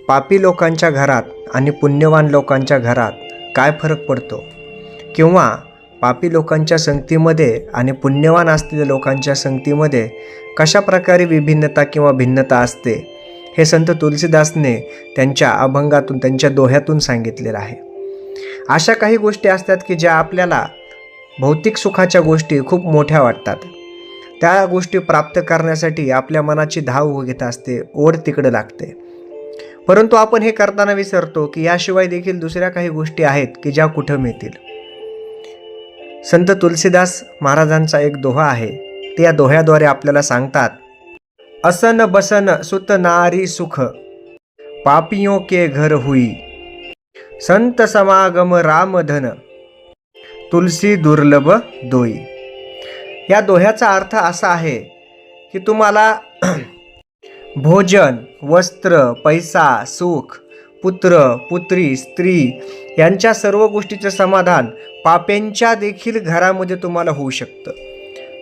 पापी लोकांच्या घरात आणि पुण्यवान लोकांच्या घरात काय फरक पडतो, किंवा पापी लोकांच्या संगतीमध्ये आणि पुण्यवान असलेल्या लोकांच्या संगतीमध्ये कशा प्रकारे विभिन्नता किंवा भिन्नता असते, हे संत तुलसीदासने त्यांच्या अभंगातून, त्यांच्या दोह्यातून सांगितलेलं आहे. अशा काही गोष्टी असतात की ज्या आपल्याला भौतिक सुखाच्या गोष्टी खूप मोठ्या वाटतात. त्या गोष्टी प्राप्त करण्यासाठी आपल्या मनाची धाव घेत असते, ओढ तिकडे लागते. परंतु आपण हे करताना विसरतो की याशिवाय देखील दुसऱ्या काही गोष्टी आहेत की ज्या कुठं मिळतील. संत तुलसीदास महाराजांचा एक दोहा आहे, ते या दोह्याद्वारे आपल्याला सांगतात, असन बसन सुत नारी सुख, पापियों के घर हुई, संत समागम राम धन, तुलसी दुर्लभ दोई. या दोह्याचा अर्थ असा आहे की तुम्हाला भोजन, वस्त्र, पैसा, सुख, पुत्र, पुत्री, स्त्री यांच्या सर्व गोष्टीचं समाधान पाप्यांच्या देखील घरामध्ये तुम्हाला होऊ शकतं.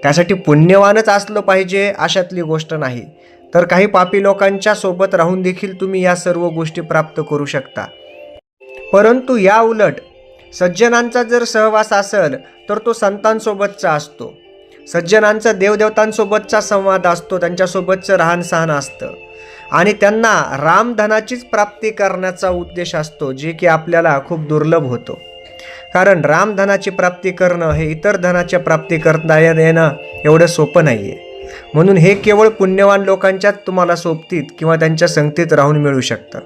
त्यासाठी पुण्यवानच असलं पाहिजे अशातली गोष्ट नाही, तर काही पापी लोकांच्या सोबत राहून देखील तुम्ही या सर्व गोष्टी प्राप्त करू शकता. परंतु या उलट सज्जनांचा जर सहवास असेल तर तो संतांसोबतचा असतो. सज्जनांचा देवदेवतांसोबतचा संवाद असतो, त्यांच्यासोबतचं राहणसहान असतं आणि त्यांना रामधनाचीच प्राप्ती करण्याचा उद्देश असतो, जे की आपल्याला खूप दुर्लभ होतो. कारण रामधनाची प्राप्ती करणं हे इतर धनाच्या प्राप्ती करता येणं एवढं सोपं नाही आहे. म्हणून हे केवळ पुण्यवान लोकांच्याच तुम्हाला सोबतीत किंवा त्यांच्या संगतीत राहून मिळू शकतं.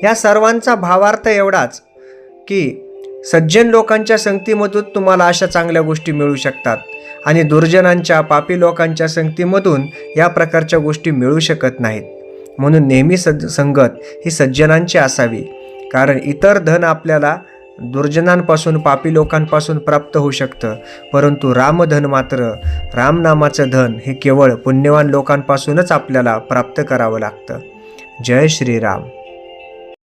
या सर्वांचा भावार्थ एवढाच की सज्जन लोकांच्या संगतीमधून तुम्हाला अशा चांगल्या गोष्टी मिळू शकतात आणि दुर्जनांच्या, पापी लोकांच्या संगतीमधून या प्रकारच्या गोष्टी मिळू शकत नाहीत. म्हणून नेहमी संगत ही सज्जनांची असावी. कारण इतर धन आपल्याला दुर्जनांपासून, पापी लोकांपासून प्राप्त होऊ शकतं, परंतु रामधन मात्र, रामनामाचं धन हे केवळ पुण्यवान लोकांपासूनच आपल्याला प्राप्त करावं लागतं. जय श्रीराम.